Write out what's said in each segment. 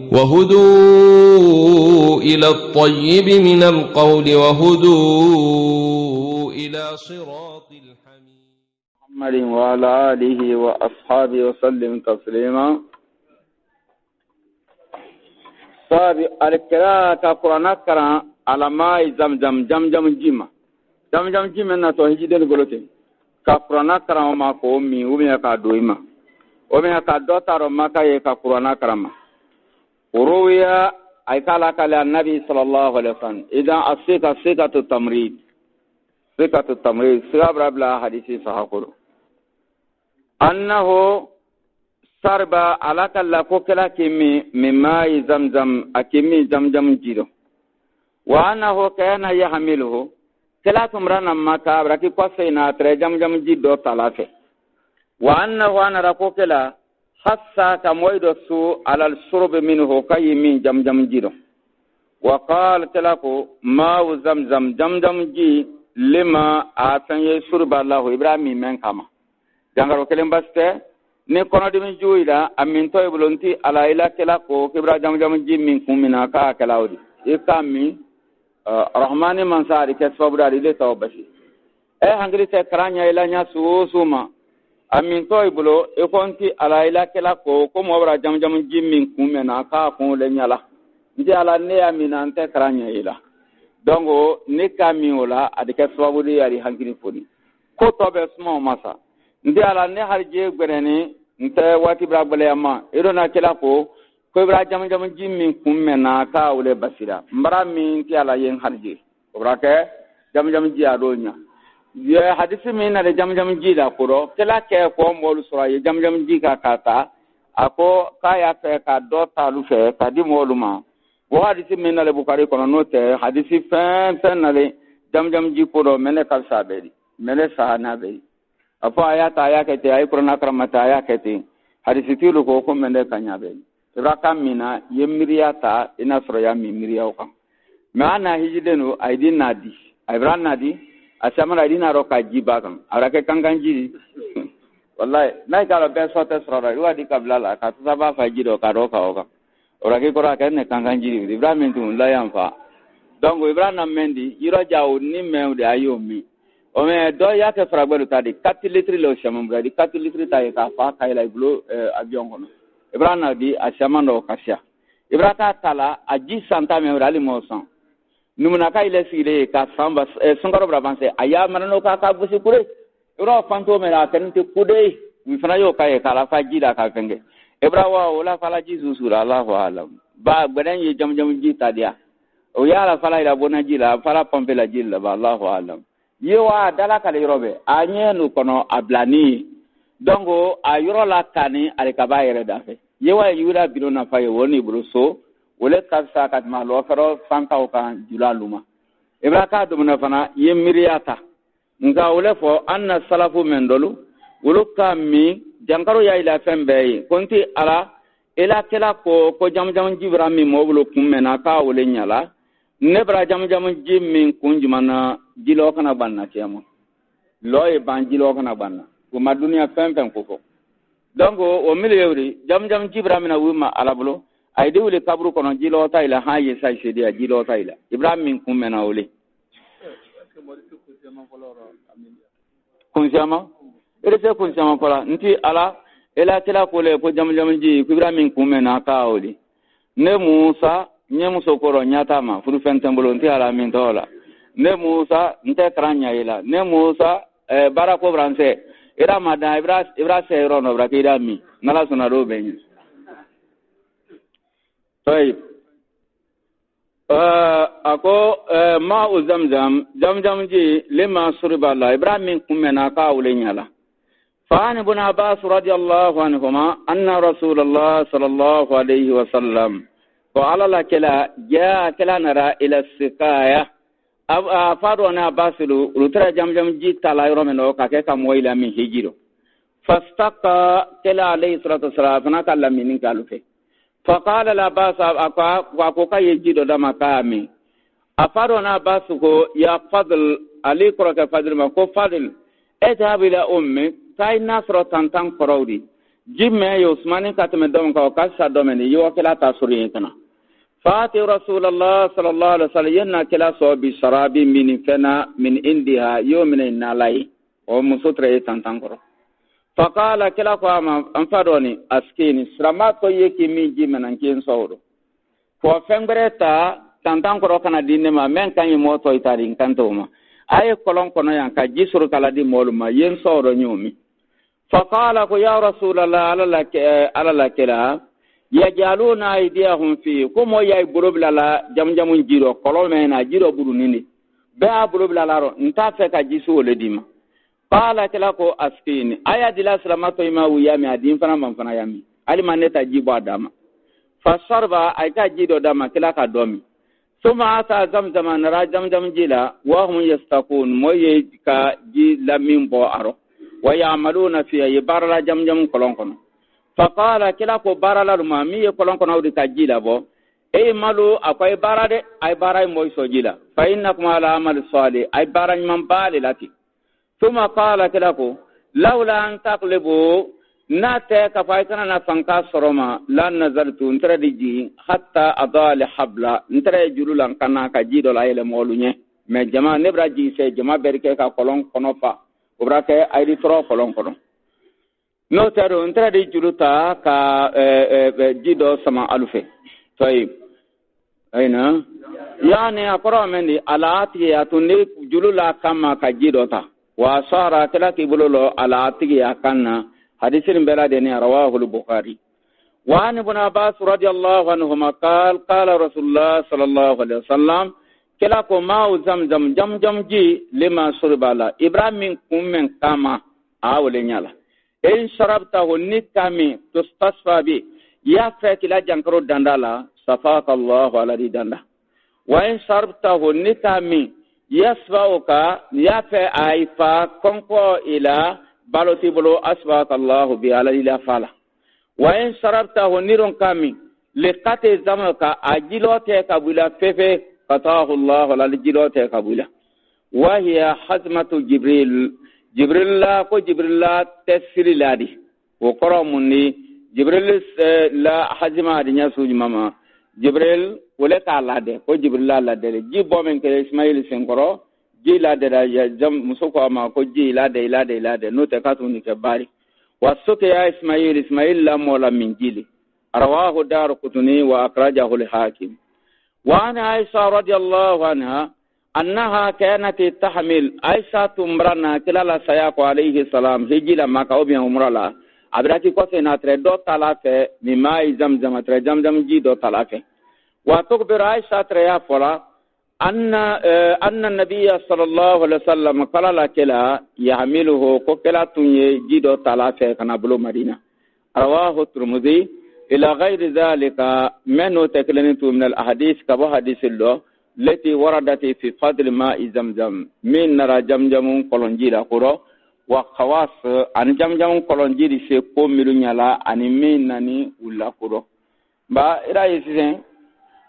وهدوا إلى الطيب من القول وهدوا إلى صراط الحميد محمد وعلى آله وأصحابه وسلم تسليما. صابي القراءة قرآن كرا على ماء زمزم جمجم جيما جمجم جيما نتوهجي دل غلوتين كقرآن كرا وما قومي ومي كادويما ومي كادوتا رما كاي كقرآن كرما ورويا أي قال النبي صلى الله عليه وسلم إذا الصيغة التمريض صيغة التمريض صيغة بلا حديثي صحيح أنه سرب على كلا كوكلا كمي مما زمزم أكمي زمزم جيرو وأنه كان يحمله كلا تمرنا ما كابرك قصينا ترى زمزم جيدو ثلاثة وأنه أنا ركوكلا حتى كمويد السوء على الشرب منه كي من زمزم جيرو وقال كلاكو ما زمزم زمزم جي لما أتن يشرب الله إبراهيم من كما jangaro kelen baste ne kono dimi juida amin toy bulonti ala ila kala ko kibra jam jimmin kumina ka kalawdi e kammi rahmani mansari ke sobra ile tawbashi e hangri te kranya ila nya susuma amin toy bulo e konti ala ila kala ko mo bra jam jimmin kumina ka ko le nyala ndi ala ne amina ante kranya ila dongo ne kammi wala adike sobudi ari hangri fodi ko tobe smo masa ndi ala ne harje gbereni nte wati bra balema irona kila ko bra jam jimmi kumme na ka ule basira mbara min ti ala yen harje bra ke jam ji adonya ye hadisi min na jam ji da kuro kila ke ko molu sura ye jam ji ka kata ako kaya fe ka do talu fe ka di moluma wo hadisi min na le bukari kono note hadisi fen na le jam ji kuro mene kal sabedi mene sahana be afa ayata ayakete ay qur'ana karamata ayakete hadisi tilu ko mende kanyabe raka mina yemriyata ina sura ya mimriya o kan maana hijidenu aidin nadi ibran nadi asamara dina roka jiba kan arake kanganji wallahi nay kala be sote sura wadi kabla la ka saba fa jido ka roka o kan orake kora ka ne kanganji ibrahim tun la yanfa donc ibrahim mendi yiro jaw ni mewde ayomi ome do yake fragwelu tadi 4 litres lo shamambra di 4 litres tayi ka fa kayla blo avion kono ibrana di ashamando kasha ibrata tala aji santa me rali mosan numuna kayle sile ka samba songaro brabanse aya manano ka busi kure iro fanto me la kanite kude mi fana yo kaye kala fa jida ka fenge ibrawa wala fala jisu sura Allahu alam ba gbedan ye jam ji tadia o yala fala ila bonaji la fala pompe la jilla ba Allahu alam yewa dala kale robe anye nu kono ablani dongo ayoro la kani ale kabayere dafe yewa yura biro na faye woni bruso wole kafsa kat ma lo fero sanka o kan julaluma ibraka dum na fana yemiriata nga wole fo anna salafu mendolu wolo kammi jankaro ya ila fembe konti ala ila kala ko jam jibra mi mobulu kummena ka wole nyala ne bra jam jimmin kunjumana jilo kana banna kemo loye ban jilo kana banna ko madunia fem koko donc o miliyori jam jibra mina wuma alablo ay de wule kabru kono jilo tayla ha ye say sedia jilo tayla ibrahim kummena wole kunjama ere kunjama kola nti ala ela tela ko le ko jam ji ko ibrahim kummena ka wole ne musa nyemu sokoro nyatama furu fentembolo nti ala min tola ne musa nte kranya ila ne musa barako branse ira mada ibra sero no brakida mi nala suna do benyi tayib ako ma zamzam ji lima suriba la ibrahim kumena ka ulenyala فعن ابن عباس رضي الله عنهما أن رسول الله صلى الله عليه وسلم وعلى لا كلا جاء كلا نرى إلى السقاية أفادنا باسلو رترى جم جي تلا يوم منو كأكا مويلا من هجيرو فاستقى كلا عليه الصلاة والسلام فنكلا من كالوفه فقال لا باس أكوكا يجيرو دما كامي أفادنا باسكو يا فضل علي كرك فضل ما كو فضل اذهب إلى أمي كاي نصر تنتان كرودي jimme yusmani katme dom ka kasa domeni yo kala tasuri kana fati rasulullah sallallahu alaihi wasallam yanna kala so bi sharabi min fana min indiha yawmin nalai o musutre tantankoro faqala kala ko ama amfadoni askini srama to yeki mi jimme nan kin sawdo ko fengreta tantankoro kana dinne ma men kan yi moto itari kantoma ay kolon kono yan ka jisuru kala di moluma yen sawdo nyomi faqala ko ya rasulullah ala la kala yajaluna aydihum fi kumo yay burubla la jamjamun jiro kolomena jiro burunini be a burubla la ro nta fe ka jisu le dima qala kala ko askini aya dila salamato ima wiyami adin fana man fana yami ali maneta jibo adama fasarba ay ka jido dama kala ka domi suma ata zamzama nara zamzam jila wa hum yastaqun moye ka ji lamin bo aro wa ya'maluna fi barala jamjam kolon kono faqala kila ko barala ma mi kolon kono di ka jila bo e malu akoy barade ay baray moy so jila fa innakum ala amal salih ay barany man bali lati suma qala kila ko laula an taqlibu nate ka faytana na fanka soroma lan nazartu ntradi hatta adal habla ntre jululan kana ka jido la ele molunye me jama nebra ji se jama berke ka kolon kono fa obrake aydi tro kolon kono no tero ntradi juluta ka jido sama alufe toy ayna yani akoro mendi alaati ya tunni julula kama ka jido ta wa sara kala kibulolo alaati ya kanna حديث بلادني رواه البخاري وعن ابن عباس رضي الله عنهما قال رسول الله صلى الله عليه وسلم كلاكو ماء زمزم جمجم جي لما شرب على إبراهيم من كما أولي نيالا إن شربته نكامي تصطفى بي يافك لا جنكرو دندالا صفاك الله على دي دندا وإن شربته نكامي يسفاوك يافك آيفا كنكو إلى baloti bolo asbaka Allah bi alila fala wa in sharabtahu nirun kami liqati zamaka ajilote kabula fefe fatahu Allah la jilote kabula wa hiya hazmatu jibril la ko jibril la tasri ladi wa qaramuni jibril la hazma dinya suji mama jibril wala ka lade ko jibril la de jibbo men ke ismail senkoro ji la de ya jam musoko ma ko ji la de no te katu ni ke bari wasuke ya ismail la mola min jili rawahu darqutni wa akhrajahu al-hakim wa ana aisha radiyallahu anha annaha kanat tahmil aisha tumrana kilala sayaqo alayhi salam hijila maka obi umrala abrati ko se na tre do talafe mi mai zamzam tre zamzam ji do talafe wa tukbir aisha tre ya fola أن النبي صلى الله عليه وسلم قال لكلا يحمله كلا تنجد ثلاثة كنابلو مدينة رواه الترمذي إلى غير ذلك من تكلمت من الأحاديث كبه حديث الله التي وردت في فضل ماء زمزم من نرى جمجم كولونجيلا كورو وخواص عن جمجم كولونجيلا سيكون ملونيالا عن من نني ولا كورو با إلى يسين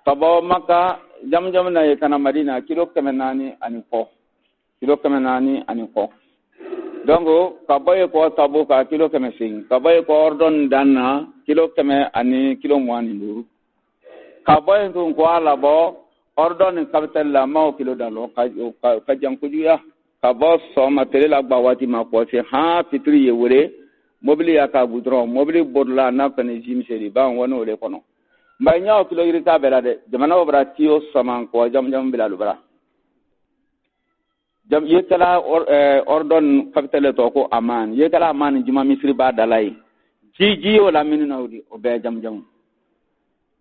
كبه مكة jamjam na kana madina kilo kemenani ani ko dongo kabaye ko tabo ka kilo kemesin kabaye ko ordon danna kilo keme ani kilo mwani nduru kabaye tun ko ala bo ordon capital la ma kilo dalo ka jankujuya kabo so matele la gbawati ma ko se ha fitri yewure mobili ya ka budron mobili bodla na kane jimseri ba wono le kono mbanya kilo irita belade jamana obra tiyo saman ko jamjam bilalu bara jam yekala ordon capital to ko aman yekala aman juma misri ba dalai ji wala minu nawdi o be jamjam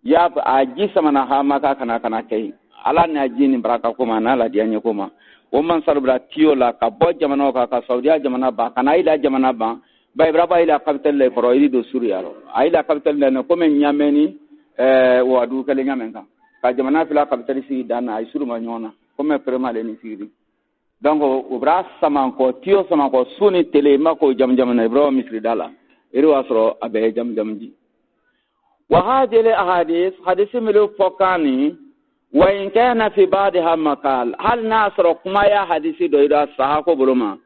ya aji samana ha maka kana kai ala na jini baraka ko mana la dianya ko ma o man salbra tiyo la ka bo jamana ka saudiya jamana ba kana ila jamana ba ba ibraba ila capital le pro iri do suriyaro ila capital le ko men nyameni wadu kale nyamenka ka jamana fila capital si dana ay suru ma nyona ko me premale ni siri donc obra saman ko tiyo saman ko suni tele mako jamjam na ibro misri dala iri wasro abe jamjam ji wa hadhihi ahadith hadith milu fokani wa in kana fi ba'daha maqal hal nasra kuma ya hadisi do ida sahako buluma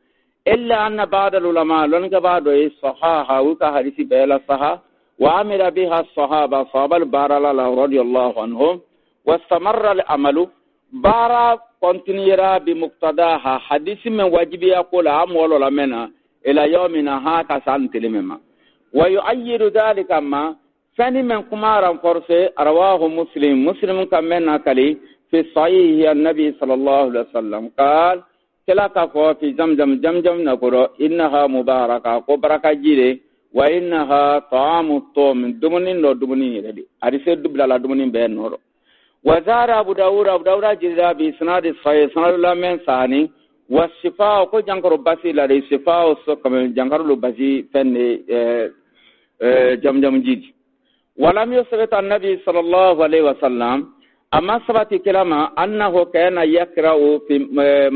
إلا أن بعض العلماء لنك بعض الصحاحة وكهرسي بيلا صحا وعمل بها الصحابة صحابة البارا رضي الله عنهم واستمر العمل بارا كونتينيرا بمقتضاها حديث من واجب يقول عام ولا منا إلى يومنا هكا سانتلمما ويؤيد ذلك ما فني من كمارا فرسي رواه مسلم كمنا كلي في صحيح النبي صلى الله عليه وسلم قال كلا كفو في جمجم نقول إنها مباركة وبركة جيري وإنها طعام الطوم دمنين لو دمنين يدي أرسل دبلا لا دمنين بين نور وزار أبو داود جيرا بإسناد الصحيح سناد الله من ثاني والشفاء كو جانكر باسي لا الشفاء كم جانكر لو باسي فن جمجم جيدي ولم يثبت النبي صلى الله عليه وسلم أما ثبت كلامه أنه كان يقرأ في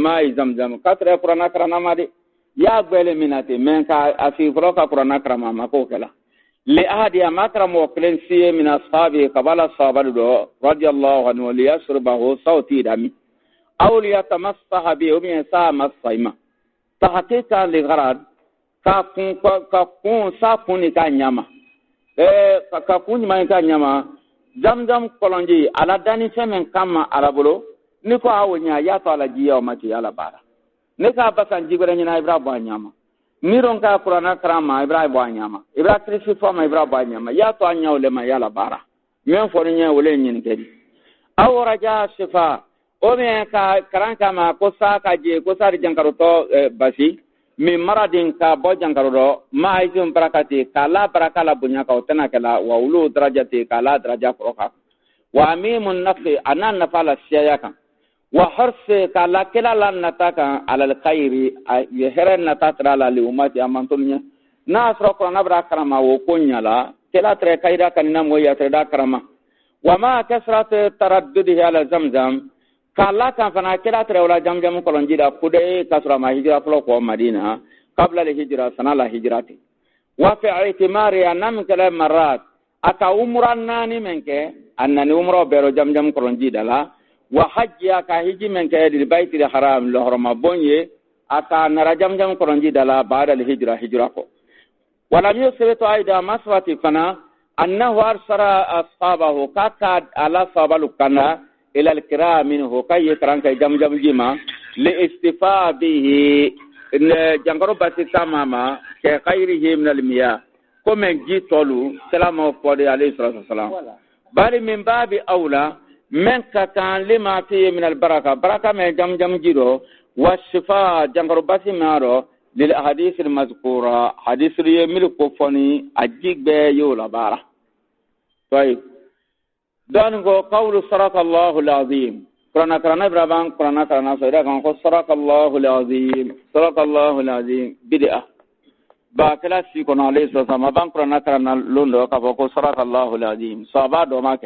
ماء زمزم كثر القرآن كرنا مادي يا قبل مناتي من كأسيفرك القرآن كرما ما كوكلا لأحد ما كرم وكلن سي من أصحابه قبل الصحابة رضي الله عنه ليشربه صوتي دمي أو ليتمسح به من سام الصيمة تحقيقا لغرض ككون سافوني كنيما ككون ما كنيما zamzam kolonji ala dani femen kama arabolo niko awonya ya to ala jiya o mati ala bara nika bakan jigore nyina ibrahim ba nyama miron ka qur'ana karama ibrahim ba nyama ibrahim trisi fama ibrahim ba nyama ya to anya ole ma yala bara men fori nya ole nyin kedi aw raja shifa o me ka karanka ma ko sa ka je ko sa jankaro to basi mi maradin ka bo jankaro ma aizum barakati kala barakala bunya ka utana kala wa ulu darajati kala daraja froka wa mimun nafi anan nafala siyaka wa harse kala kala lan nataka ala alkhairi yehran natatra la li umati amantunya nasra qur'ana barakarama wo kunyala kala tre kaida kanina moya tre da karama wa ma kasrat taraddudi ala zamzam kala kan fana kila tere wala jamjam kolonji da kude kasra ma hijra flo ko madina qabla al hijra sana la hijrati wa fi i'timari anam kala marat aka umran nani menke annani umro bero jamjam kolonji dala wa hajja ka hiji menke di baitil haram lo harama bonye aka nara jamjam kolonji dala ba'da al hijra ko wala yusritu aida maswati fana annahu arsara ashabahu kaka ala sabalu kana إلى الكرام منه كي يكرانك جمجم جيما لاستفاء به جنگرو باتي تماما كغيره من المياه كم جي طولو سلام عليه الصلاة والسلام بل من باب أولى من كان لما فيه من البركة بركة من جمجم جيرو والشفاء جنگرو باتي مارو للأحاديث المذكورة حديث يملك فني أجيك بيولا بارا طيب دانغو قول صدق الله العظيم قرآن كرنا برابان قرآن كرنا سيدا كان صدق الله العظيم بدعة باكلا سيكون عليه السلام بان قرآن كرنا لوندو كفوكو صدق الله العظيم صحابة دوماك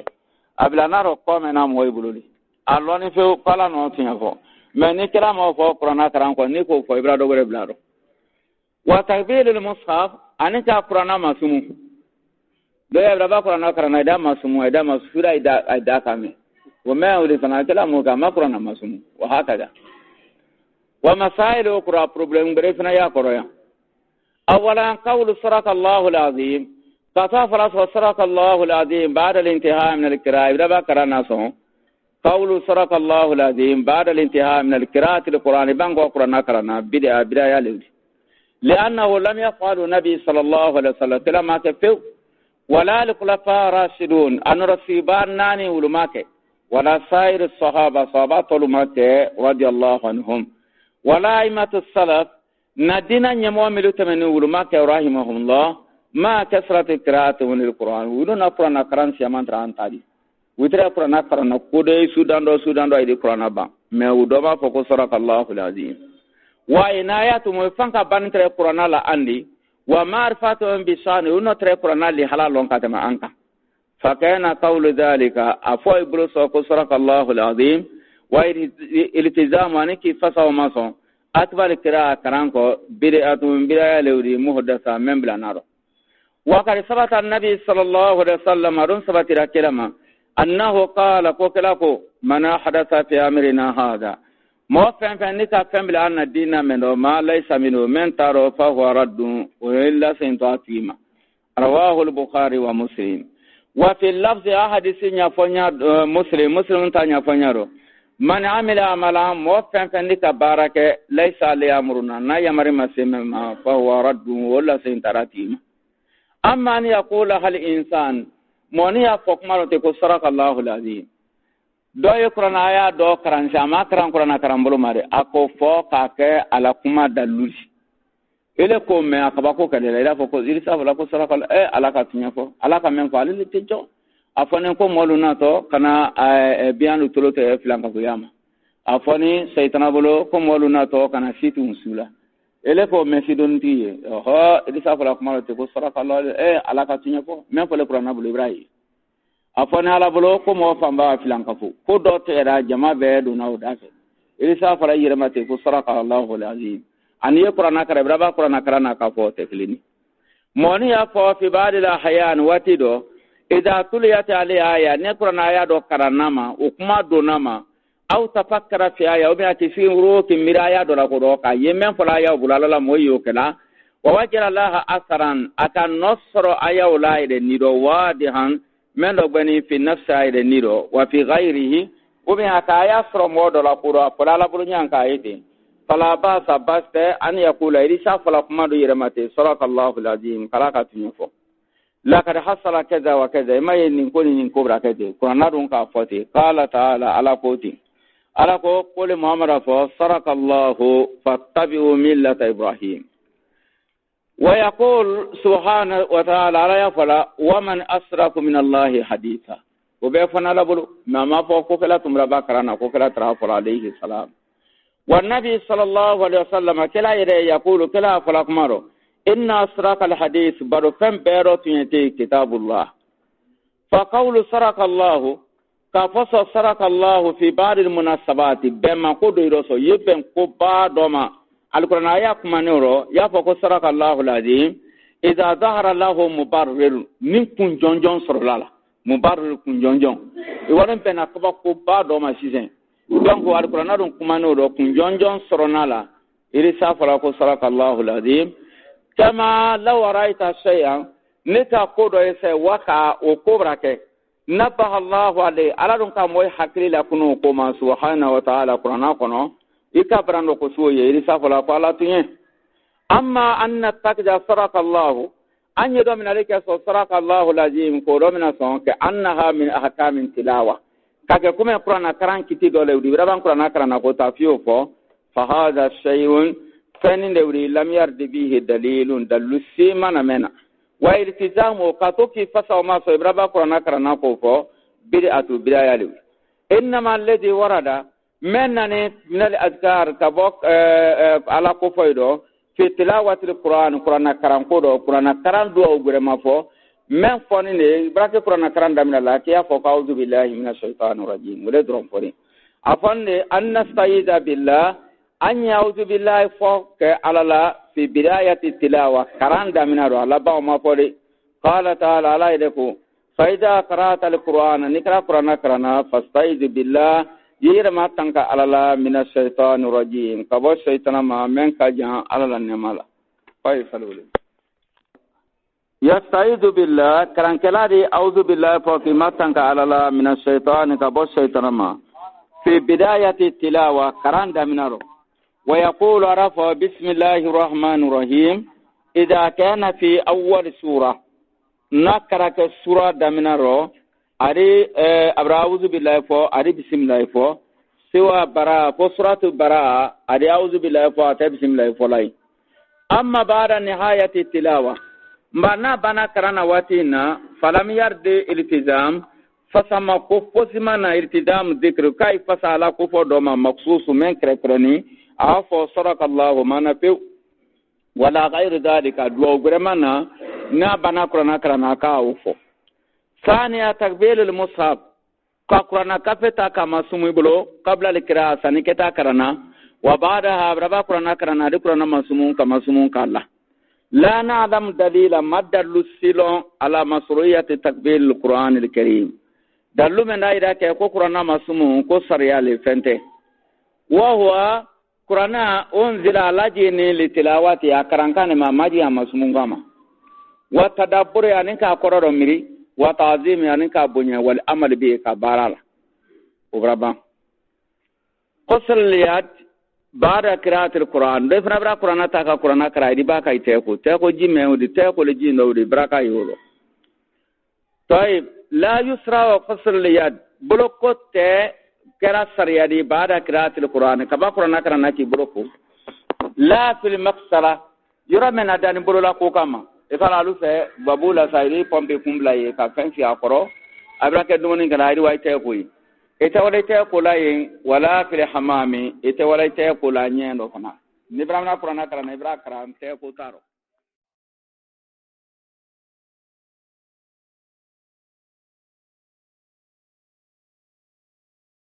أبلانا رقم نام ويبلولي الله نفيو قالا نوتين فو من كلام فو قرآن كرنا كو نيكو فو إبرادو بربلارو وتكبير المصحف أنك قرآن مسمو do ya raba qur'ana karana da masumu da masura da kame wa ma uri sana kala mu ga ma qur'ana masumu wa hakada wa masail ukra problem berefna ya qur'an awala qawlu saraka Allahu al-azim fatafara saraka Allahu al-azim ba'da al-intihai min al-qira'a raba karana so qawlu saraka Allahu al-azim ba'da al-intihai min al-qira'ati al-qur'an bango qur'ana karana bid'a ya lewi لانه لم يفعل النبي صلى الله عليه وسلم كما كفوا ولا الخلفاء الراشدون أن رسيبان ناني ولماك ولا سائر الصحابة صحابة ولماك رضي الله عنهم ولا أئمة السلف ندينا نمومل تمني ولماك رحمهم الله ما كثرة قراءة من القرآن ولنا قرآن قرآن سيمان تران تادي وترى قرآن قرآن كودي سودان دو أيدي قرآن با ما ودما فوق صدق الله العظيم وإنايات مفنك بانتر قرآن لا عندي ومعرفتهم بشان ونترى قرآن لحلال كتما أنك فكان قول ذلك أفوي بلوس وقصرك الله العظيم والالتزام عنك فسو مصر أكبر قراءة كرانكو بداية من بداية لوري مهدسة من بلا نار وقد ثبت النبي صلى الله عليه وسلم رن ثبت كلمة أنه قال كوكلاكو من حدث في أمرنا هذا mo fen ni ka fen bila anna dina men do ma laysa minu men taro fa huwa raddun wa illa saytu atima rawahu al-bukhari wa muslim wa fi lafzi ahadisi nya fonya muslim ta nya fonya ro man amila amala mo fen ni ka barake laysa li amruna na yamari masema ma fa huwa raddun wa illa saytu atima amma an yaqula hal insan moni ya fokmaro te ko saraka Allahu al-azim do ye Qur'an aya do karan sama karan Qur'an karan bolo mare ako fo ka ke ala kuma daluli ele ko me akaba ko kale ila fo ko irisa wala ko saraka ala ka tinya fo ala ka men ko ali tejo afone ko moluna to kana bianu tolote filanka ko yama afoni saytana bolo ko moluna to kana situ musula ele ko me sidon tiye ho irisa wala kuma te ko saraka ala ka tinya fo men ko le Qur'an bolo ibrahim afone ala bolo ko mo famba filanka fu ko do tera jama be do na odafe irisa fara yirmate ko saraka Allahu alazim ani Qur'ana kare braba Qur'ana karana ka fo te filini moni ya fo fi badila hayan watido idha tuliyat ali aya ne Qur'ana aya do karanama ukuma do nama au tafakkara fi aya o biati fi ruki miraya do la ko do ka yemen fala ya bulala moyo kala wa wajira laha asaran akan nasro aya ulaide nido wadihan men do bani fi nafsa ide nido wa fi ghairihi umi ataya sro modo la qura pala bulu nyanka ite fala ba sabaste an yakula irisa fala kuma do yeremate sarakallahu alazim kala ka tunfo laqad hasala kaza wa kaza ma yin ko nin ko bra kaze qur'ana dun ka foti qala ta'ala ala koti ala ko qul muhammad fa sarakallahu fattabi'u millata ibrahim ويقول سبحانه وتعالى لا يفعل ومن أسرق من الله حديثا وبيفنا لبلو ما فوق كلا تمربا كرانا كلا ترافل عليه السلام والنبي صلى الله عليه وسلم كلا يقول كلا فلقمرو إن أسرق الحديث برو فم بيرو تنتي كتاب الله فقول سرق الله كفص سرق الله في بعض المناسبات بما قد يرسو يبن قبا دوما القرآن آيات منورو يفوق سرق الله العظيم إذا ظهر له مبرر من كنجون سرلالا مبرر كنجون يوارن بنا كبا كوبا دوما سيزن donc القرآن دون كمانورو كنجون سرنالا إرسا فراق سرق الله العظيم كما لو رأيت شيئا نتا قدو يسي وكا وكبرك نبه الله عليه على دون كموي حكري لكنو كما سبحانه وتعالى القرآن كنو ikabran ko suye irisa fala fala tunye amma anna takja saraka Allah an yedo min alika saraka Allah lazim ko do min son ke annaha min ahkamin tilawa kake kuma Qur'an karan kiti dole udi raban Qur'an karan ko tafiyo fo fa hada shay'un fanin dawri lam yardi bihi dalilun dalusi mana mena wa iltizamu qatuki fasa ma so raban Qur'an karan ko fo bid'atu bidayali inma alladhi warada منني من الأذكار كبوك على كفايدو في تلاوة القرآن كرام كودو قرآن كرام دو أوغرما فو من فوني براك قرآن كرام دامنا لا كيا فوق أعوذ بالله من الشيطان الرجيم ولا درون فوني أفن أن نستعيذ بالله أن يعوذ بالله فوق على لا في بداية التلاوة كرام دامنا رو على باو ما فوري قال تعالى على يدكو فإذا قرأت القرآن نقرأ قرآن كرام فاستعيذ بالله يرما تنك على الله من الشيطان الرجيم كبو الشيطان ما من كجان على النمالا فايفلول يستعيذ بالله كران كلادي أعوذ بالله فوق ما تنك على الله من الشيطان كبو الشيطان ما في بداية التلاوة كران دمنارو ويقول عرفه بسم الله الرحمن الرحيم إذا كان في أول سورة نكرك السورة دمنارو ari abra'uzu billahi fo ari bismillah fo siwa bara fo suratu bara ari a'udhu billahi fo ta bismillah fo lai amma ba'da nihayati tilawa mbana bana karana watina falam yarde iltizam fasama ko fosimana iltizam dhikr kai fasala ko fo doma maksusu men krekrani afo sarakallahu mana pe wala ghayr dalika duwa gremana na bana karana ka ufo ثانيا تقبيل المصحف قرآن كفتا كما سمي قبل القراءة سنكتا كرنا وبعدها ربا قرآن كرنا دي قرآن مسمون كما سمون كالله لا نعلم دليل مدى السلون على مشروعية تقبيل القرآن الكريم دلو من دائرة كو قرآن مسمون كو سريالي فنته wa huwa qur'ana unzila lajini litilawati akarankane ma maji amasumungama wa tadabburi aninka kororo miri wa ta'zimi aninka bunya wal amal bi ka barala ubraba qasr liyad ba'da qira'ati alquran de fana qur'ana ta ka qur'ana kara di ba kai te ko jimme udi te ko le jindo udi braka yolo طيب لا يسرى وقصر اليد بلوكو تي كرا سريادي بعد قراءة القرآن كما قرآن كرنا كي بلوكو لا في المقصرة يرى من أدان بلولا كوكاما إذا لو سي بابولا سايري بومبي كومبلا يكافن في أقرو أبراك دونين كنا هيدي واي تيكوي إتا ولا تيكولا ولا في الحمام إتا ولا تيكولا نيندو كنا نبرامنا قرآن كرنا نبرا كرام تيكو تارو